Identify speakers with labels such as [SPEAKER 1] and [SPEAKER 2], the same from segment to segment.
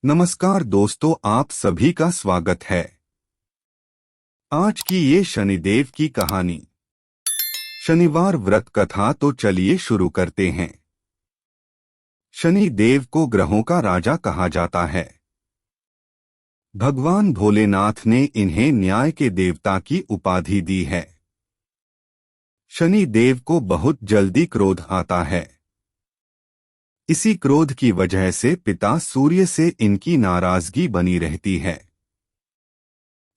[SPEAKER 1] नमस्कार दोस्तों, आप सभी का स्वागत है। आज की ये शनिदेव की कहानी शनिवार व्रत कथा। तो चलिए शुरू करते हैं। शनि देव को ग्रहों का राजा कहा जाता है। भगवान भोलेनाथ ने इन्हें न्याय के देवता की उपाधि दी है। शनि देव को बहुत जल्दी क्रोध आता है। इसी क्रोध की वजह से पिता सूर्य से इनकी नाराजगी बनी रहती है।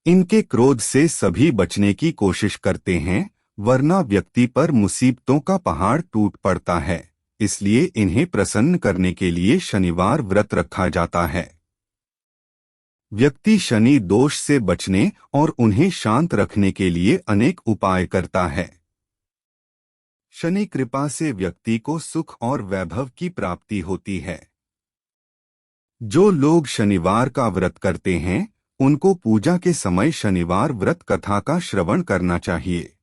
[SPEAKER 1] इनके क्रोध से सभी बचने की कोशिश करते हैं, वरना व्यक्ति पर मुसीबतों का पहाड़ टूट पड़ता है। इसलिए इन्हें प्रसन्न करने के लिए शनिवार व्रत रखा जाता है। व्यक्ति शनि दोष से बचने और उन्हें शांत रखने के लिए अनेक उपाय करता है। शनि कृपा से व्यक्ति को सुख और वैभव की प्राप्ति होती है। जो लोग शनिवार का व्रत करते हैं, उनको पूजा के समय शनिवार व्रत कथा का श्रवण करना चाहिए।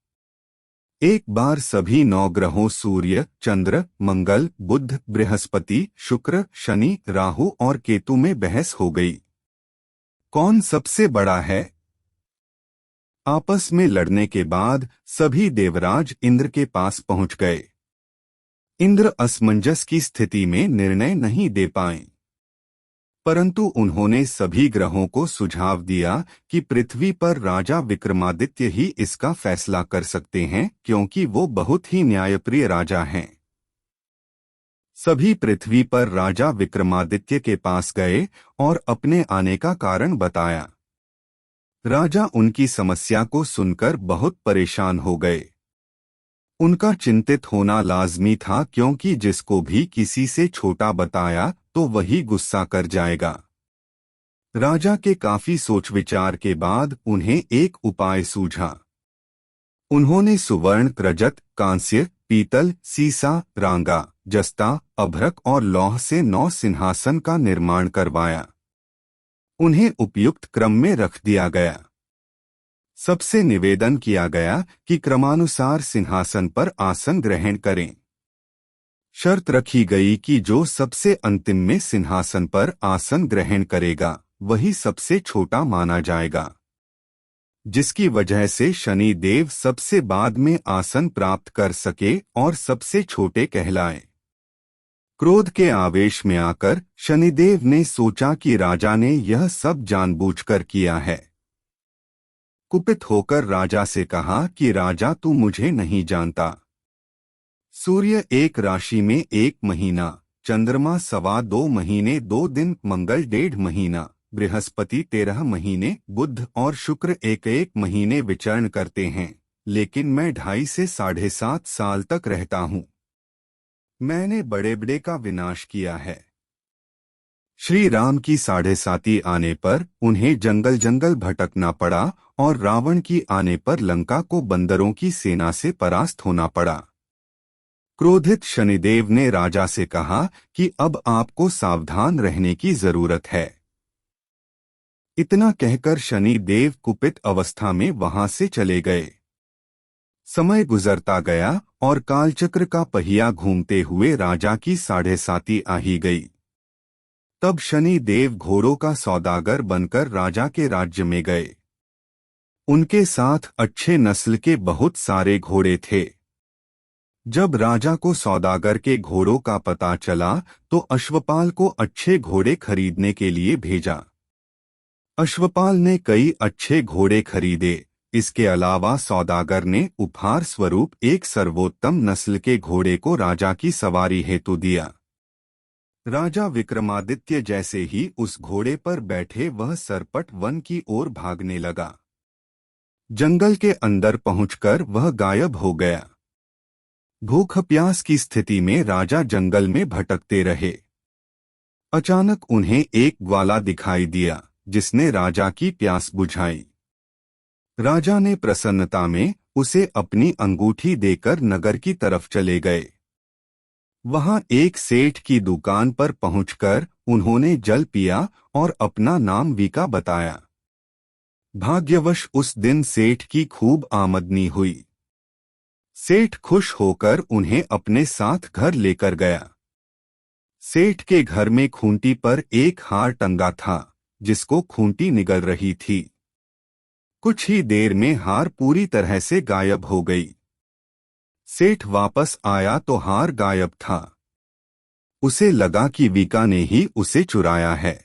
[SPEAKER 1] एक बार सभी 9 ग्रहों सूर्य, चंद्र, मंगल, बुध, बृहस्पति, शुक्र, शनि, राहु और केतु में बहस हो गई। कौन सबसे बड़ा है? आपस में लड़ने के बाद सभी देवराज इंद्र के पास पहुंच गए। इंद्र असमंजस की स्थिति में निर्णय नहीं दे पाए, परंतु उन्होंने सभी ग्रहों को सुझाव दिया कि पृथ्वी पर राजा विक्रमादित्य ही इसका फैसला कर सकते हैं, क्योंकि वो बहुत ही न्यायप्रिय राजा हैं। सभी पृथ्वी पर राजा विक्रमादित्य के पास गए और अपने आने का कारण बताया। राजा उनकी समस्या को सुनकर बहुत परेशान हो गए। उनका चिंतित होना लाजमी था, क्योंकि जिसको भी किसी से छोटा बताया तो वही गुस्सा कर जाएगा। राजा के काफी सोच विचार के बाद उन्हें एक उपाय सूझा। उन्होंने सुवर्ण, रजत, कांस्य, पीतल, सीसा, रांगा, जस्ता, अभ्रक और लौह से 9 सिंहासन का निर्माण करवाया। उन्हें उपयुक्त क्रम में रख दिया गया। सबसे निवेदन किया गया कि क्रमानुसार सिंहासन पर आसन ग्रहण करें। शर्त रखी गई कि जो सबसे अंतिम में सिंहासन पर आसन ग्रहण करेगा, वही सबसे छोटा माना जाएगा, जिसकी वजह से शनि देव सबसे बाद में आसन प्राप्त कर सके और सबसे छोटे कहलाए। क्रोध के आवेश में आकर शनिदेव ने सोचा कि राजा ने यह सब जानबूझकर किया है। कुपित होकर राजा से कहा कि राजा, तू मुझे नहीं जानता। सूर्य एक राशि में 1 महीना, चंद्रमा 2.25 महीने 2 दिन, मंगल 1.5 महीना, बृहस्पति 13 महीने, बुध और शुक्र 1-1 महीने विचरण करते हैं, लेकिन मैं 2.5 से 7.5 साल तक रहता हूँ। मैंने बड़े बड़े का विनाश किया है। श्री राम की 7.5 आने पर उन्हें जंगल जंगल भटकना पड़ा और रावण की आने पर लंका को बंदरों की सेना से परास्त होना पड़ा। क्रोधित शनिदेव ने राजा से कहा कि अब आपको सावधान रहने की जरूरत है। इतना कहकर शनिदेव कुपित अवस्था में वहां से चले गए। समय गुजरता गया और कालचक्र का पहिया घूमते हुए राजा की 7.5 आ ही गई। तब शनि देव घोड़ों का सौदागर बनकर राजा के राज्य में गए। उनके साथ अच्छे नस्ल के बहुत सारे घोड़े थे। जब राजा को सौदागर के घोड़ों का पता चला तो अश्वपाल को अच्छे घोड़े खरीदने के लिए भेजा। अश्वपाल ने कई अच्छे घोड़े खरीदे। इसके अलावा सौदागर ने उपहार स्वरूप एक सर्वोत्तम नस्ल के घोड़े को राजा की सवारी हेतु दिया। राजा विक्रमादित्य जैसे ही उस घोड़े पर बैठे वह सरपट वन की ओर भागने लगा। जंगल के अंदर पहुंचकर वह गायब हो गया। भूख प्यास की स्थिति में राजा जंगल में भटकते रहे। अचानक उन्हें एक ग्वाला दिखाई दिया, जिसने राजा की प्यास बुझाई। राजा ने प्रसन्नता में उसे अपनी अंगूठी देकर नगर की तरफ चले गए। वहां एक सेठ की दुकान पर पहुंचकर उन्होंने जल पिया और अपना नाम वीका बताया। भाग्यवश उस दिन सेठ की खूब आमदनी हुई। सेठ खुश होकर उन्हें अपने साथ घर लेकर गया। सेठ के घर में खूंटी पर एक हार टंगा था, जिसको खूंटी निगल रही थी। कुछ ही देर में हार पूरी तरह से गायब हो गई। सेठ वापस आया तो हार गायब था। उसे लगा कि वीका ने ही उसे चुराया है।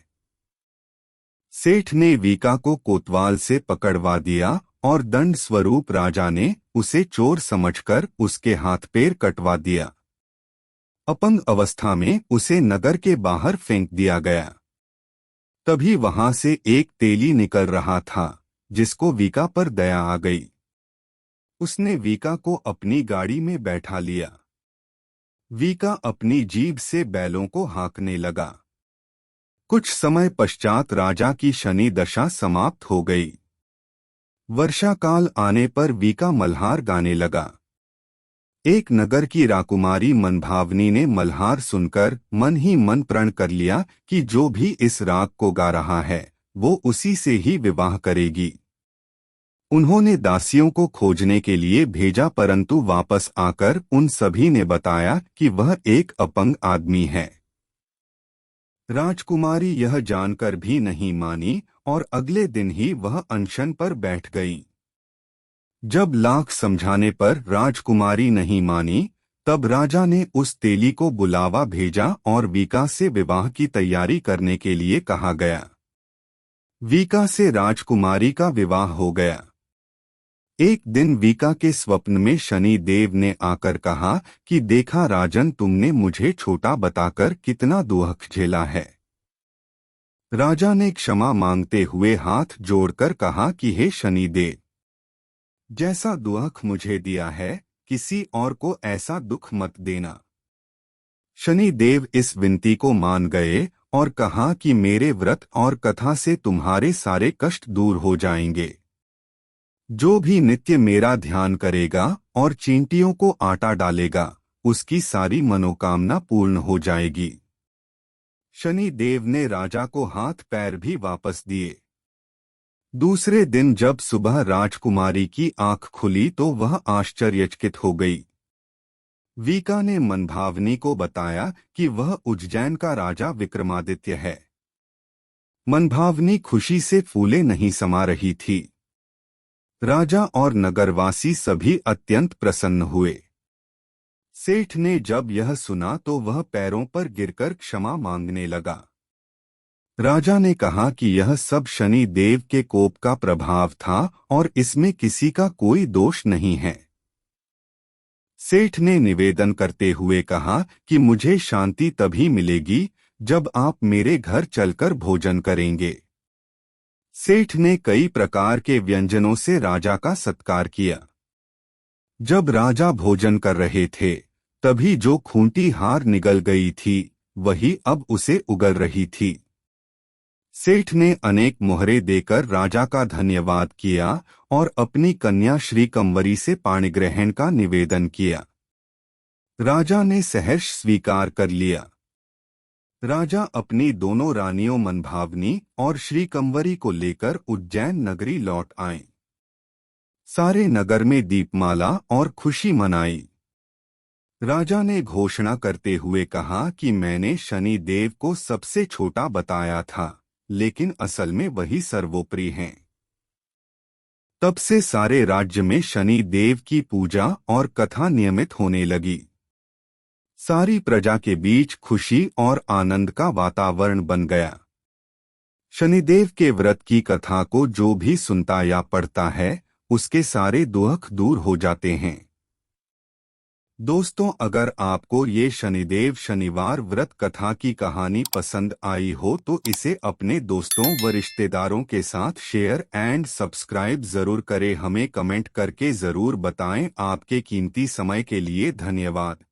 [SPEAKER 1] सेठ ने वीका को कोतवाल से पकड़वा दिया और दंड स्वरूप राजा ने उसे चोर समझकर उसके हाथ पैर कटवा दिया। अपंग अवस्था में उसे नगर के बाहर फेंक दिया गया। तभी वहां से एक तेली निकल रहा था, जिसको वीका पर दया आ गई। उसने वीका को अपनी गाड़ी में बैठा लिया। वीका अपनी जीभ से बैलों को हाँकने लगा। कुछ समय पश्चात राजा की शनि दशा समाप्त हो गई। वर्षा काल आने पर वीका मल्हार गाने लगा। एक नगर की राकुमारी मनभावनी ने मल्हार सुनकर मन ही मन प्रण कर लिया कि जो भी इस राग को गा रहा है वो उसी से ही विवाह करेगी। उन्होंने दासियों को खोजने के लिए भेजा, परंतु वापस आकर उन सभी ने बताया कि वह एक अपंग आदमी है। राजकुमारी यह जानकर भी नहीं मानी और अगले दिन ही वह अनशन पर बैठ गई। जब लाख समझाने पर राजकुमारी नहीं मानी, तब राजा ने उस तेली को बुलावा भेजा और वीका से विवाह की तैयारी करने के लिए कहा गया। वीका से राजकुमारी का विवाह हो गया। एक दिन वीका के स्वप्न में शनि देव ने आकर कहा कि देखा राजन, तुमने मुझे छोटा बताकर कितना दुख झेला है। राजा ने क्षमा मांगते हुए हाथ जोड़कर कहा कि हे शनि देव, जैसा दुख मुझे दिया है किसी और को ऐसा दुख मत देना। शनि देव इस विनती को मान गए और कहा कि मेरे व्रत और कथा से तुम्हारे सारे कष्ट दूर हो जाएंगे। जो भी नित्य मेरा ध्यान करेगा और चींटियों को आटा डालेगा, उसकी सारी मनोकामना पूर्ण हो जाएगी। शनि देव ने राजा को हाथ पैर भी वापस दिए। दूसरे दिन जब सुबह राजकुमारी की आंख खुली तो वह आश्चर्यचकित हो गई। वीका ने मनभावनी को बताया कि वह उज्जैन का राजा विक्रमादित्य है। मनभावनी खुशी से फूले नहीं समा रही थी। राजा और नगरवासी सभी अत्यंत प्रसन्न हुए। सेठ ने जब यह सुना तो वह पैरों पर गिरकर क्षमा मांगने लगा। राजा ने कहा कि यह सब शनि देव के कोप का प्रभाव था और इसमें किसी का कोई दोष नहीं है। सेठ ने निवेदन करते हुए कहा कि मुझे शांति तभी मिलेगी जब आप मेरे घर चलकर भोजन करेंगे। सेठ ने कई प्रकार के व्यंजनों से राजा का सत्कार किया। जब राजा भोजन कर रहे थे, तभी जो खूंटी हार निगल गई थी, वही अब उसे उगल रही थी। सेठ ने अनेक मोहरे देकर राजा का धन्यवाद किया और अपनी कन्या श्री कंवरी से पाणिग्रहण का निवेदन किया। राजा ने सहर्ष स्वीकार कर लिया। राजा अपनी दोनों रानियों मनभावनी और श्री कंवरी को लेकर उज्जैन नगरी लौट आए। सारे नगर में दीपमाला और खुशी मनाई। राजा ने घोषणा करते हुए कहा कि मैंने शनि देव को सबसे छोटा बताया था, लेकिन असल में वही सर्वोपरि हैं। तब से सारे राज्य में शनि देव की पूजा और कथा नियमित होने लगी। सारी प्रजा के बीच खुशी और आनंद का वातावरण बन गया। शनिदेव के व्रत की कथा को जो भी सुनता या पढ़ता है, उसके सारे दुख दूर हो जाते हैं। दोस्तों, अगर आपको ये शनिदेव शनिवार व्रत कथा की कहानी पसंद आई हो तो इसे अपने दोस्तों व रिश्तेदारों के साथ शेयर एंड सब्सक्राइब जरूर करें। हमें कमेंट करके जरूर बताएं। आपके कीमती समय के लिए धन्यवाद।